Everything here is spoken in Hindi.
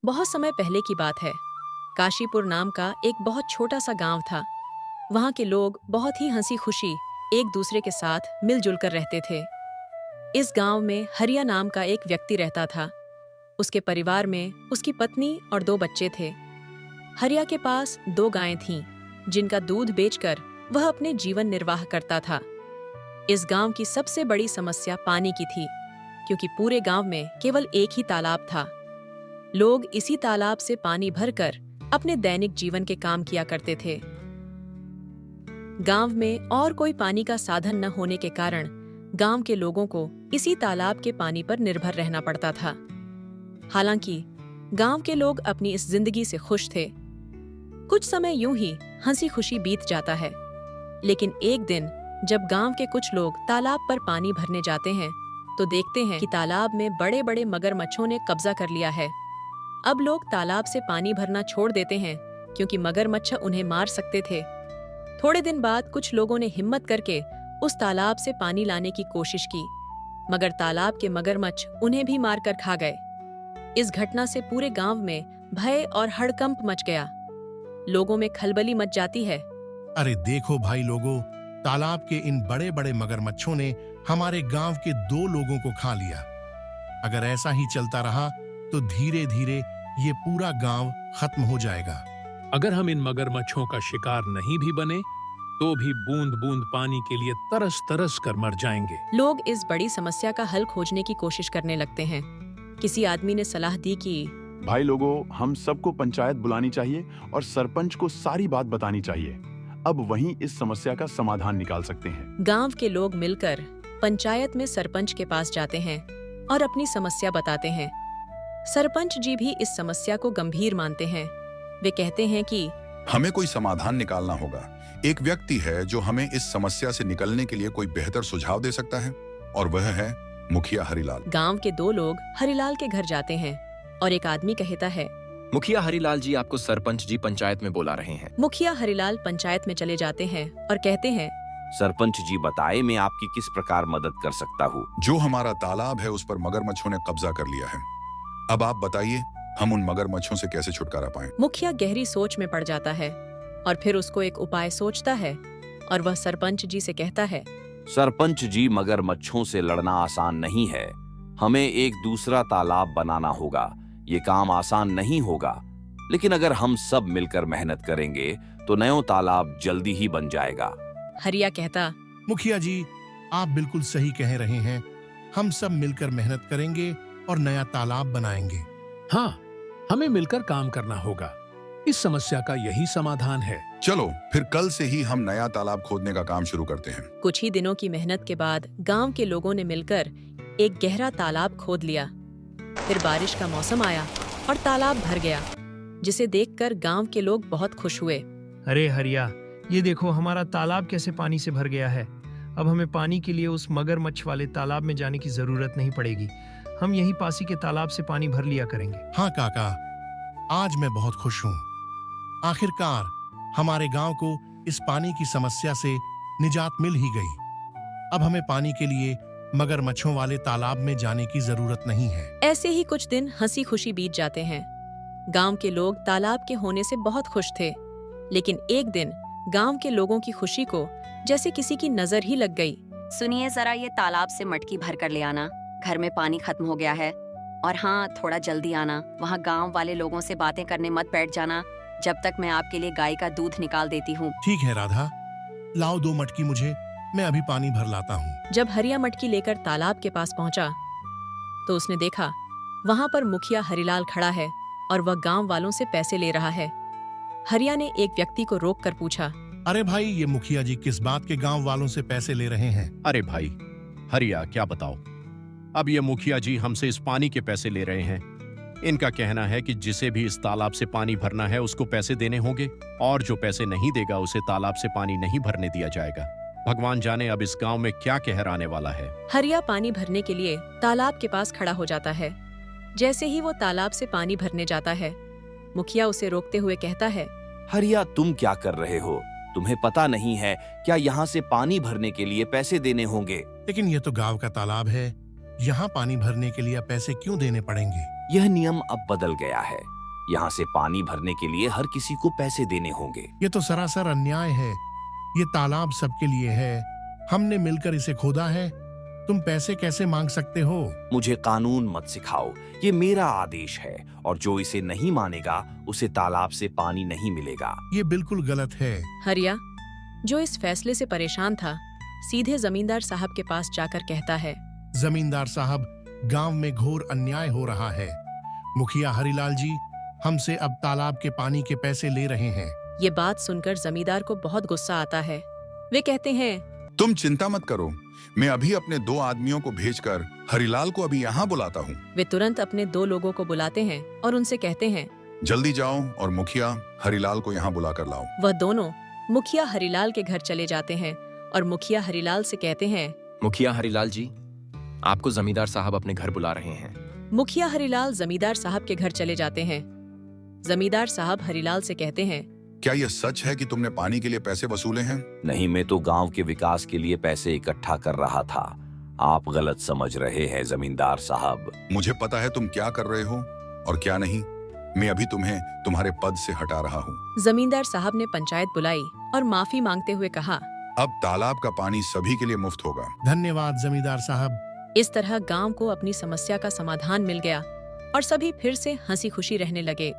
बहुत समय पहले की बात है। काशीपुर नाम का एक बहुत छोटा सा गांव था। वहां के लोग बहुत ही हंसी खुशी एक दूसरे के साथ मिलजुल कर रहते थे। इस गांव में हरिया नाम का एक व्यक्ति रहता था। उसके परिवार में उसकी पत्नी और 2 बच्चे थे। हरिया के पास 2 गायें थीं, जिनका दूध बेचकर वह अपने जीवन निर्वाह करता था। इस गांव की सबसे बड़ी समस्या पानी की थी, क्योंकि पूरे गांव में केवल एक ही तालाब था। लोग इसी तालाब से पानी भरकर अपने दैनिक जीवन के काम किया करते थे। गांव में और कोई पानी का साधन न होने के कारण गांव के लोगों को इसी तालाब के पानी पर निर्भर रहना पड़ता था। हालांकि गांव के लोग अपनी इस जिंदगी से खुश थे। कुछ समय यूं ही हंसी खुशी बीत जाता है, लेकिन एक दिन जब गांव के कुछ लोग तालाब पर पानी भरने जाते हैं तो देखते हैं कि तालाब में बड़े बड़े मगरमच्छों ने कब्जा कर लिया है। अब लोग तालाब से पानी भरना छोड़ देते हैं, क्योंकि मगरमच्छ उन्हें मार सकते थे। थोड़े दिन बाद कुछ लोगों ने हिम्मत करके उस तालाब से पानी लाने की कोशिश की, मगर तालाब के मगरमच्छ उन्हें भी मारकर खा गए। इस घटना से पूरे गांव में भय और हड़कंप मच गया। लोगों में खलबली मच जाती है। अरे देखो भाई लोगों, तालाब के इन बड़े बड़े मगरमच्छों ने हमारे गांव के 2 लोगों को खा लिया। अगर ऐसा ही चलता रहा तो धीरे धीरे ये पूरा गांव खत्म हो जाएगा। अगर हम इन मगरमच्छों का शिकार नहीं भी बने तो भी बूंद बूंद पानी के लिए तरस तरस कर मर जाएंगे। लोग इस बड़ी समस्या का हल खोजने की कोशिश करने लगते हैं। किसी आदमी ने सलाह दी कि भाई लोगों, हम सबको पंचायत बुलानी चाहिए और सरपंच को सारी बात बतानी चाहिए। अब वहीं इस समस्या का समाधान निकाल सकते हैं। गांव के लोग मिलकर पंचायत में सरपंच के पास जाते हैं और अपनी समस्या बताते हैं। सरपंच जी भी इस समस्या को गंभीर मानते हैं। वे कहते हैं कि हमें कोई समाधान निकालना होगा। एक व्यक्ति है जो हमें इस समस्या से निकलने के लिए कोई बेहतर सुझाव दे सकता है, और वह है मुखिया हरिलाल। गांव के 2 लोग हरिलाल के घर जाते हैं और एक आदमी कहता है, मुखिया हरिलाल जी, आपको सरपंच जी पंचायत में बुला रहे हैं। मुखिया हरिलाल पंचायत में चले जाते हैं और कहते हैं, सरपंच जी बताए मैं आपकी किस प्रकार मदद कर सकता हूँ। जो हमारा तालाब है उस पर मगरमच्छों ने कब्जा कर लिया है। अब आप बताइए, हम उन मगरमच्छों से कैसे छुटकारा पाएं? मुखिया गहरी सोच में पड़ जाता है और फिर उसको एक उपाय सोचता है और वह सरपंच जी से कहता है, सरपंच जी, मगरमच्छों से लड़ना आसान नहीं है। हमें एक दूसरा तालाब बनाना होगा। ये काम आसान नहीं होगा, लेकिन अगर हम सब मिलकर मेहनत करेंगे तो नया तालाब जल्दी ही बन जाएगा। हरिया कहता, मुखिया जी, आप बिल्कुल सही कह रहे हैं। हम सब मिलकर मेहनत करेंगे और नया तालाब बनाएंगे। हाँ, हमें मिलकर काम करना होगा। इस समस्या का यही समाधान है। चलो फिर कल से ही हम नया तालाब खोदने का काम शुरू करते हैं। कुछ ही दिनों की मेहनत के बाद गांव के लोगों ने मिलकर एक गहरा तालाब खोद लिया। फिर बारिश का मौसम आया और तालाब भर गया, जिसे देखकर गांव के लोग बहुत खुश हुए। अरे हरिया, ये देखो हमारा तालाब कैसे पानी से भर गया है। अब हमें पानी के लिए उस मगरमच्छ वाले तालाब में जाने की जरूरत नहीं पड़ेगी। हम यही पासी के तालाब से पानी भर लिया करेंगे। हाँ काका, आज मैं बहुत खुश हूँ। आखिरकार हमारे गांव को इस पानी की समस्या से निजात मिल ही गई। अब हमें पानी के लिए मगरमच्छों वाले तालाब में जाने की जरूरत नहीं है। ऐसे ही कुछ दिन हंसी खुशी बीत जाते हैं। गांव के लोग तालाब के होने से बहुत खुश थे, लेकिन एक दिन गांव के लोगों की खुशी को जैसे किसी की नजर ही लग गई। सुनिए जरा, ये तालाब से मटकी भर कर ले आना। घर में पानी खत्म हो गया है। और हाँ, थोड़ा जल्दी आना। वहाँ गांव वाले लोगों से बातें करने मत बैठ जाना जब तक मैं आपके लिए गाय का दूध निकाल देती हूँ। ठीक है राधा, लाओ 2 मटकी मुझे, मैं अभी पानी भर लाता हूँ। जब हरिया मटकी लेकर तालाब के पास पहुंचा तो उसने देखा वहां पर मुखिया हरिलाल खड़ा है और वह गांव वालों से पैसे ले रहा है। हरिया ने एक व्यक्ति को रोककर पूछा, अरे भाई, ये मुखिया जी किस बात के गांव वालों से पैसे ले रहे हैं? अरे भाई हरिया, क्या बताओ। अब ये मुखिया जी हमसे इस पानी के पैसे ले रहे हैं। इनका कहना है कि जिसे भी इस तालाब से पानी भरना है उसको पैसे देने होंगे, और जो पैसे नहीं देगा उसे तालाब से पानी नहीं भरने दिया जाएगा। भगवान जाने अब इस गांव में क्या कहर आने वाला है। हरिया पानी भरने के लिए तालाब के पास खड़ा हो जाता है। जैसे ही वो तालाब से पानी भरने जाता है, मुखिया उसे रोकते हुए कहता है, हरिया, तुम क्या कर रहे हो? तुम्हें पता नहीं है क्या यहाँ से पानी भरने के लिए पैसे देने होंगे? लेकिन ये तो गांव का तालाब है, यहाँ पानी भरने के लिए पैसे क्यों देने पड़ेंगे? यह नियम अब बदल गया है। यहाँ से पानी भरने के लिए हर किसी को पैसे देने होंगे। ये तो सरासर अन्याय है। ये तालाब सबके लिए है, हमने मिलकर इसे खोदा है, तुम पैसे कैसे मांग सकते हो? मुझे कानून मत सिखाओ, ये मेरा आदेश है और जो इसे नहीं मानेगा उसे तालाब से पानी नहीं मिलेगा। ये बिल्कुल गलत है। हरिया, जो इस फैसले से परेशान था, सीधे जमींदार साहब के पास जाकर कहता है, जमींदार साहब, गांव में घोर अन्याय हो रहा है। मुखिया हरिलाल जी हमसे अब तालाब के पानी के पैसे ले रहे हैं। ये बात सुनकर जमींदार को बहुत गुस्सा आता है। वे कहते हैं, तुम चिंता मत करो, मैं अभी अपने 2 आदमियों को भेजकर हरिलाल को अभी यहाँ बुलाता हूँ। वे तुरंत अपने 2 लोगों को बुलाते हैं और उनसे कहते हैं, जल्दी जाओ और मुखिया हरिलाल को यहाँ बुला कर लाओ। वह दोनों मुखिया हरिलाल के घर चले जाते हैं और मुखिया हरिलाल से कहते हैं, मुखिया हरिलाल जी, आपको जमींदार साहब अपने घर बुला रहे हैं। मुखिया हरिलाल जमींदार साहब के घर चले जाते हैं। जमींदार साहब हरिलाल से कहते हैं, क्या यह सच है कि तुमने पानी के लिए पैसे वसूले हैं? नहीं, मैं तो गांव के विकास के लिए पैसे इकट्ठा कर रहा था। आप गलत समझ रहे हैं जमींदार साहब। मुझे पता है तुम क्या कर रहे हो और क्या नहीं। मैं अभी तुम्हें तुम्हारे पद से हटा रहा हूँ। जमींदार साहब ने पंचायत बुलाई और माफी मांगते हुए कहा, अब तालाब का पानी सभी के लिए मुफ्त होगा। धन्यवाद जमींदार साहब। इस तरह गांव को अपनी समस्या का समाधान मिल गया और सभी फिर से हंसी खुशी रहने लगे।